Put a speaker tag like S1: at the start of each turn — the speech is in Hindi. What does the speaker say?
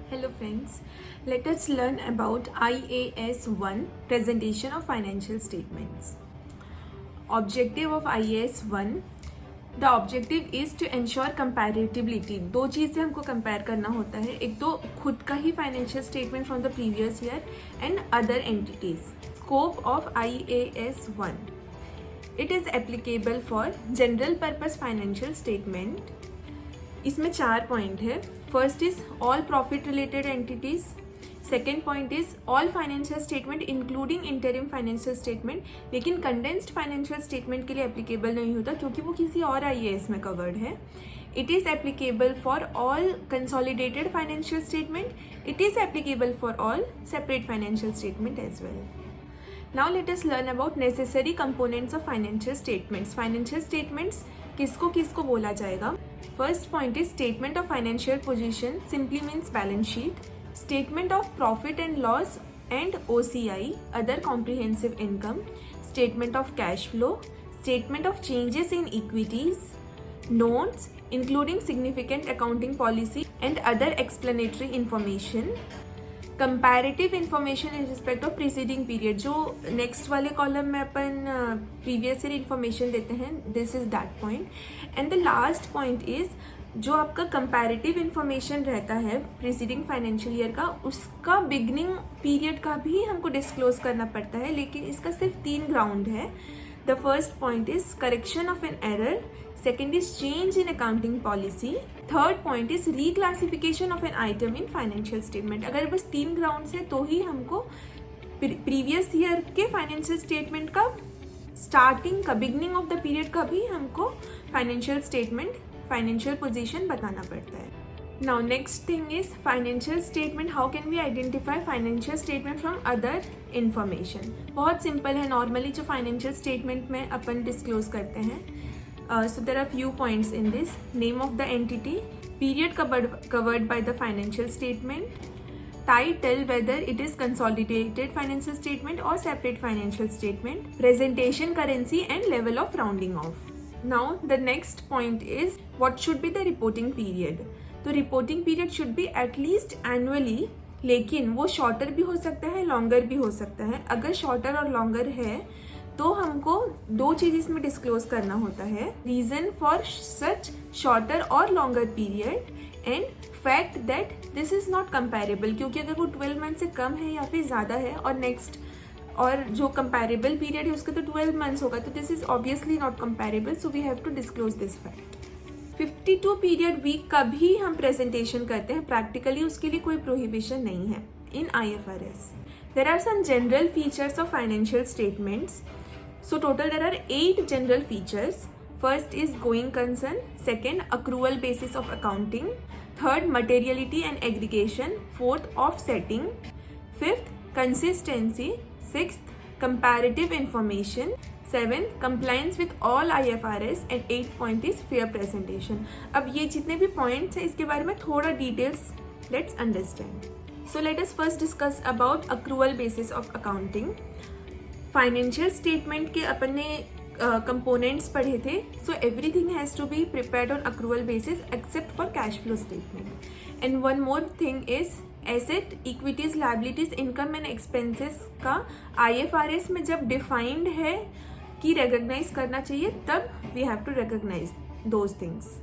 S1: Hello friends, let us learn about IAS 1 presentation of financial statements. Objective of IAS 1, the objective is to ensure comparability. दो चीज़ें हमको कंपेयर करना होता है, एक तो खुद का ही financial statement from the previous year and other entities. Scope of IAS 1, it is applicable for general purpose financial statement. इसमें 4 पॉइंट है. First is all profit related entities. Second point is all financial statement including interim financial statement. लेकिन कंडेंस्ड फाइनेंशियल स्टेटमेंट के लिए एप्लीकेबल नहीं होता क्योंकि वो किसी और IAS में कवर्ड है. It is applicable for all consolidated financial statement. It is applicable for all separate financial statement as well. Now let us learn about necessary components of financial statements. Financial statements किसको किसको बोला जाएगा. First point is statement of financial position, simply means balance sheet. Statement of profit and loss and OCI, other comprehensive income. Statement of cash flow. Statement of changes in equities. Notes including significant accounting policy and other explanatory information. Comparative information in respect of preceding period. जो नेक्स्ट वाले कॉलम में अपन प्रीवियस ईयर इन्फॉर्मेशन देते हैं, this is that point. And the last point is जो आपका कंपैरेटिव इन्फॉर्मेशन रहता है प्रीसीडिंग फाइनेंशियल ईयर का, उसका बिगनिंग पीरियड का भी हमको डिस्क्लोज करना पड़ता है. लेकिन इसका सिर्फ 3 ग्राउंड है. The first point is correction of an error. Second is change in accounting policy. Third point is reclassification of an item in financial statement. अगर बस 3 ग्राउंड है तो ही हमको प्रीवियस ईयर के फाइनेंशियल स्टेटमेंट का स्टार्टिंग का बिगनिंग ऑफ द पीरियड का भी हमको फाइनेंशियल स्टेटमेंट फाइनेंशियल पोजीशन बताना पड़ता है. Now next thing is financial statement. How can we identify financial statement from other information. बहुत सिंपल है. नॉर्मली जो फाइनेंशियल स्टेटमेंट में अपन डिस्क्लोज करते हैं, so there are few points in this. Name of the entity, period covered by the financial statement, title whether it is consolidated financial statement or separate financial statement, presentation currency and level of rounding off. Now the next point is what should be the reporting period. तो reporting period should be at least annually, लेकिन वो शॉर्टर भी हो सकता है, लॉन्गर भी हो सकता है. अगर शॉर्टर और लॉन्गर है तो हमको 2 चीज़ इसमें डिस्क्लोज करना होता है. रीज़न फॉर सच शॉर्टर और longer period and fact that this is not comparable. क्योंकि अगर वो 12 मंथ से कम है या फिर ज़्यादा है और जो कंपेरेबल पीरियड है उसका तो 12 मंथ्स होगा, तो this is obviously not comparable. So we have to disclose this fact. 52 period week का भी हम प्रेजेंटेशन करते हैं. प्रैक्टिकली उसके लिए कोई प्रोहिबिशन नहीं है in IFRS. There are some general features of financial statements. So total there are 8 general features. First is going concern. Second, accrual basis of accounting. Third, materiality and aggregation. Fourth, offsetting. Fifth, consistency. Sixth, comparative information. Seventh, compliance with all IFRS. And 8th point is fair presentation. अब ये जितने भी points हैं इसके बारे में थोड़ा details let's understand. So let us first discuss about accrual basis of accounting. Financial statement के अपन ने कंपोनेंट्स पढ़े थे. So everything has to be prepared on accrual basis except for cash flow statement. And one more thing is asset, equities, liabilities, income and expenses का IFRS में जब डिफाइंड है कि रिकॉग्नाइज करना चाहिए, तब we have to recognise those things.